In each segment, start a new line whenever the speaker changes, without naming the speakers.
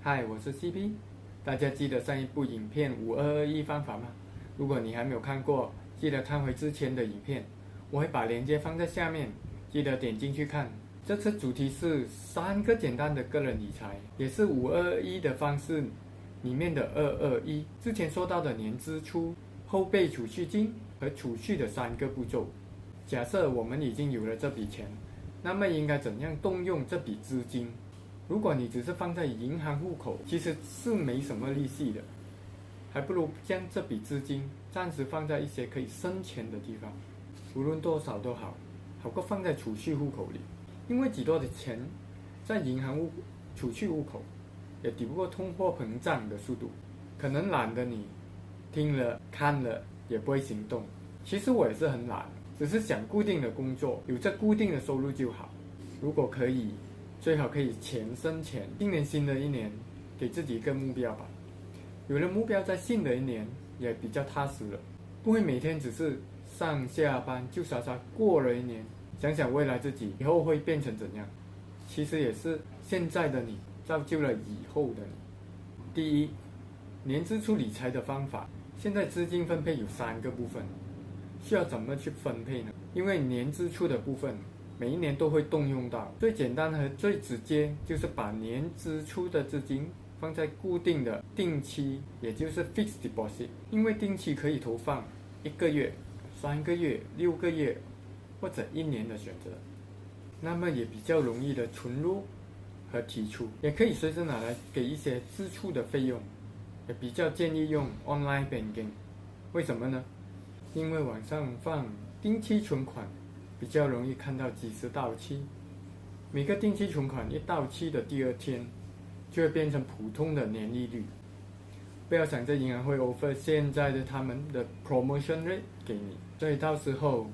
嗨，我是 CP，大家记得上一部影片5221方法吗？如果你还没有看过，记得看回之前的影片，我会把链接放在下面，记得点进去看。这次主题是3个简单的个人理财，也是5221的方式里面的221。之前说到的年支出、后备储蓄金和储蓄的3个步骤。假设我们已经有了这笔钱，那么应该怎样动用这笔资金？如果你只是放在银行户口，其实是没什么利息的，还不如将这笔资金暂时放在一些可以生钱的地方，无论多少都好，好过放在储蓄户口里。因为几多的钱在银行储蓄户口也抵不过通货膨胀的速度。可能懒的你听了看了也不会行动。其实我也是很懒，只是想固定的工作，有着固定的收入就好。如果可以，最好可以钱生钱。今年新的一年，给自己一个目标吧。有了目标，在新的一年也比较踏实了，不会每天只是上下班就傻傻过了一年。想想未来自己以后会变成怎样，其实也是现在的你造就了以后的你。第一，年支出理财的方法。现在资金分配有3个部分，需要怎么去分配呢？因为年支出的部分每一年都会动用到，最简单和最直接就是把年支出的资金放在固定的定期，也就是 fixed deposit。因为定期可以投放1个月、3个月、6个月或者1年的选择，那么也比较容易的存入和提出，也可以随时拿来给一些支出的费用。也比较建议用 online banking。 为什么呢？因为网上放定期存款比较容易看到几时到期，每个定期存款一到期的第2天就会变成普通的年利率。不要想着银行会 offer 现在的他们的 promotion rate 给你，所以到时候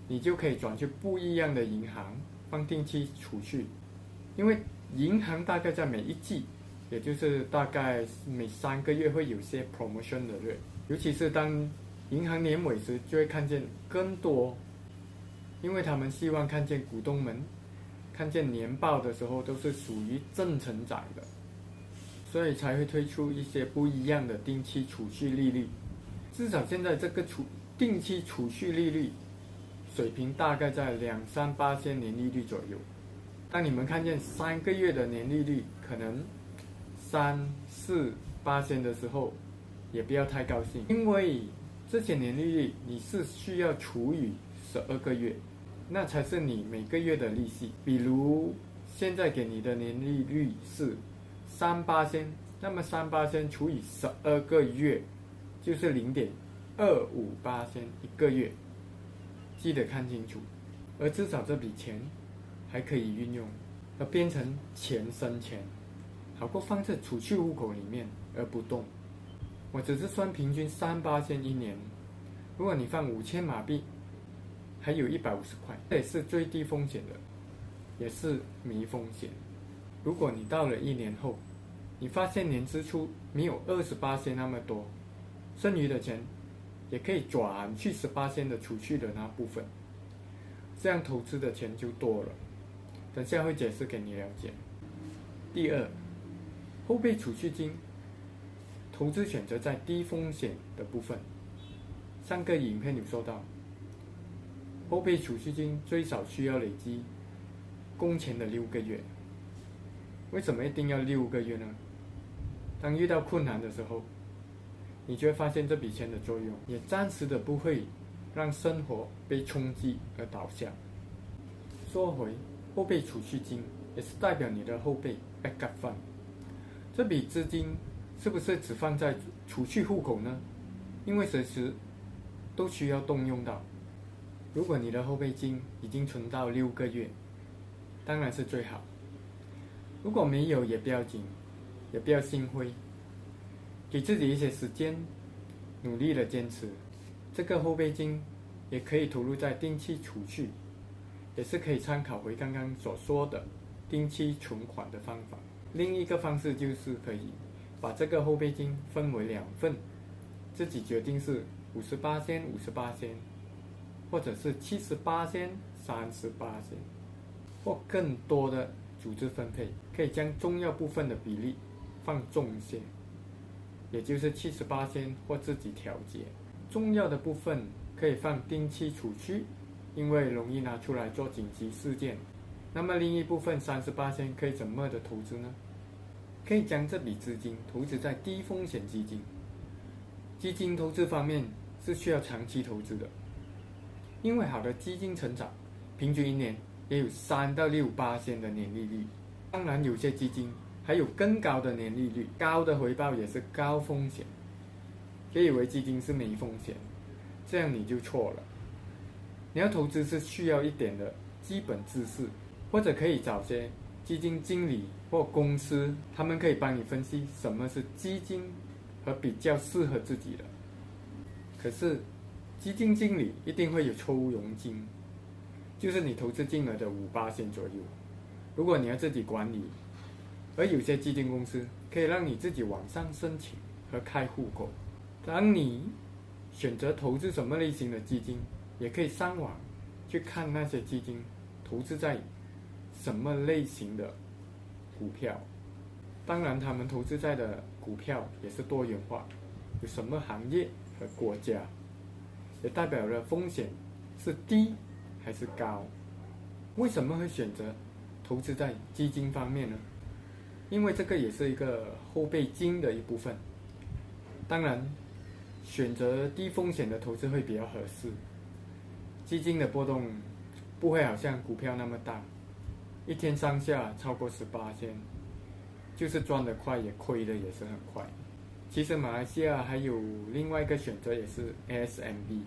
你就可以转去不一样的银行放定期储蓄。因为银行大概在每一季，也就是大概每3个月会有些 promotion 的rate，尤其是当银行年尾时就会看见更多，因为他们希望看见股东们看见年报的时候都是属于正成长的，所以才会推出一些不一样的定期储蓄利率。至少现在这个定期储蓄利率水平大概在2-3%年利率左右。当你们看见3个月的年利率可能3-4% 的时候，也不要太高兴，因为这些年利率你是需要除以12个月，那才是你每个月的利息。比如现在给你的年利率是3%，那么3%除以12个月就是0.25%一个月，记得看清楚。而至少这笔钱还可以运用，而变成钱生钱，好过放在储蓄户口里面而不动。我只是算平均3%一年，如果你放5000马币，还有150块，这也是最低风险的，也是没风险。如果你到了1年后，你发现年支出没有20%那么多，剩余的钱也可以转去10%的储蓄的那部分，这样投资的钱就多了。等下会解释给你了解。第2，后备储蓄金，投资选择在低风险的部分。上个影片有说到，后备储蓄金最少需要累积工钱的6个月。为什么一定要6个月呢？当遇到困难的时候，你就会发现这笔钱的作用，也暂时的不会让生活被冲击而倒下。说回后备储蓄金，也是代表你的后备 backup fund。这笔资金是不是只放在储蓄户口呢？因为随时都需要动用到。如果你的后备金已经存到6个月，当然是最好。如果没有也不要紧，也不要心灰，给自己一些时间，努力的坚持。这个后备金也可以投入在定期储蓄，也是可以参考回刚刚所说的定期存款的方法。另一个方式就是可以把这个后备金分为2份，自己决定是50%、或者是70%、30%，或更多的组织分配，可以将重要部分的比例放重些，也就是70%或自己调节。重要的部分可以放定期储蓄，因为容易拿出来做紧急事件。那么另一部分30%可以怎么的投资呢？可以将这笔资金投资在低风险基金。基金投资方面是需要长期投资的，因为好的基金成长，平均一年也有3到6%的年利率。当然有些基金还有更高的年利率，高的回报也是高风险。别以为基金是没风险，这样你就错了。你要投资是需要一点的基本知识，或者可以找些基金经理或公司，他们可以帮你分析什么是基金和比较适合自己的。可是基金经理一定会有抽佣金，就是你投资金额的5%左右。如果你要自己管理，而有些基金公司可以让你自己网上申请和开户口。当你选择投资什么类型的基金，也可以上网去看那些基金投资在什么类型的股票。当然他们投资在的股票也是多元化，有什么行业和国家，也代表了风险是低还是高。为什么会选择投资在基金方面呢？因为这个也是一个后备金的一部分。当然选择低风险的投资会比较合适，基金的波动不会好像股票那么大，一天上下超过18%，就是赚得快也亏的也是很快。其实马来西亚还有另外一个选择，也是 ASMB，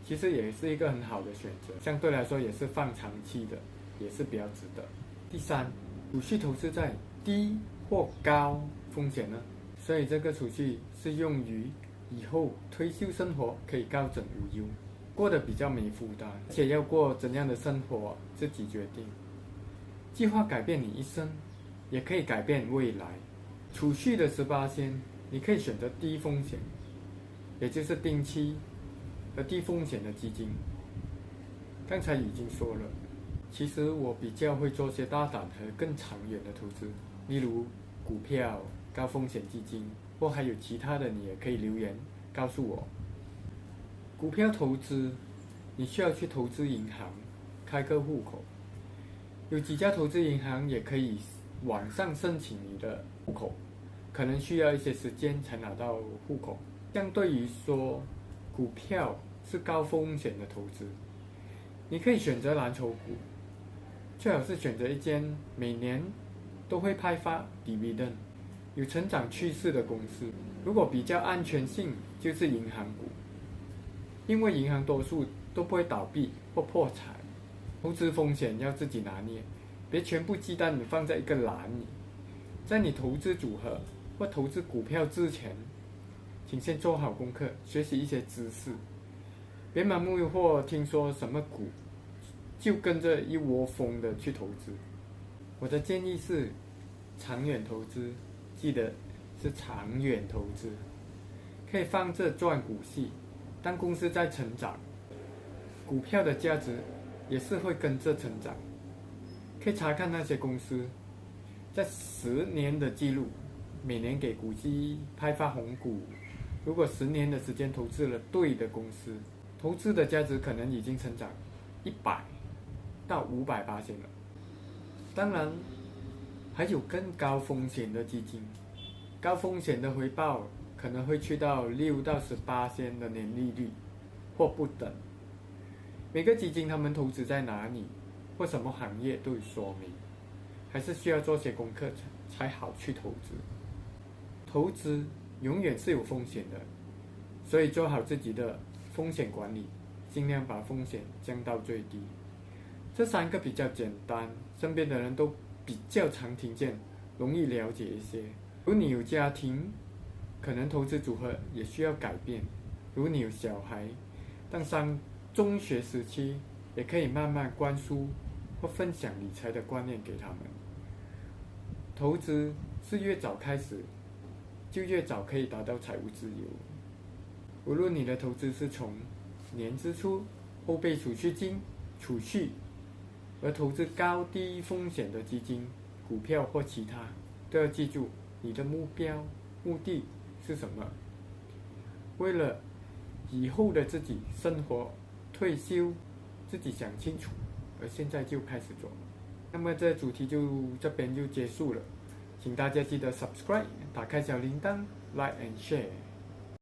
其实也是一个很好的选择，相对来说也是放长期的，也是比较值得。第三，储蓄投资在低或高风险呢，所以这个储蓄是用于以后退休生活可以高枕无忧，过得比较没负担，而且要过怎样的生活自己决定。计划改变你一生，也可以改变未来。储蓄的18%，你可以选择低风险，也就是定期和低风险的基金。刚才已经说了，其实我比较会做些大胆和更长远的投资，例如股票、高风险基金，或还有其他的，你也可以留言告诉我。股票投资，你需要去投资银行开个户口，有几家投资银行也可以网上申请你的户口，可能需要一些时间才拿到户口。相对于说，股票是高风险的投资，你可以选择蓝筹股，最好是选择一间每年都会派发 dividend 有成长趋势的公司。如果比较安全性，就是银行股，因为银行多数都不会倒闭或破产。投资风险要自己拿捏，别全部鸡蛋放在一个篮里。在你投资组合或投资股票之前，请先做好功课，学习一些知识，别盲目或听说什么股就跟着一窝蜂的去投资。我的建议是长远投资，记得是长远投资，可以放着赚股息。当公司在成长，股票的价值也是会跟着成长。可以查看那些公司在10年的记录，每年给股息派发红股。如果10年的时间投资了对的公司，投资的价值可能已经成长100到500%了。当然还有更高风险的基金，高风险的回报可能会去到6到18%的年利率或不等。每个基金他们投资在哪里或什么行业都有说明，还是需要做些功课才好去投资。投资永远是有风险的，所以做好自己的风险管理，尽量把风险降到最低。这3个比较简单，身边的人都比较常听见，容易了解一些。如果你有家庭，可能投资组合也需要改变。如果你有小孩，当上中学时期，也可以慢慢灌输或分享理财的观念给他们。投资是越早开始，就越早可以达到财务自由。无论你的投资是从年支出、后备储蓄金、储蓄，而投资高低风险的基金、股票或其他，都要记住你的目标、目的是什么？为了以后的自己生活、退休，自己想清楚，而现在就开始做。那么这主题这边就结束了，请大家记得 subscribe， 打开小铃铛 ，like and share。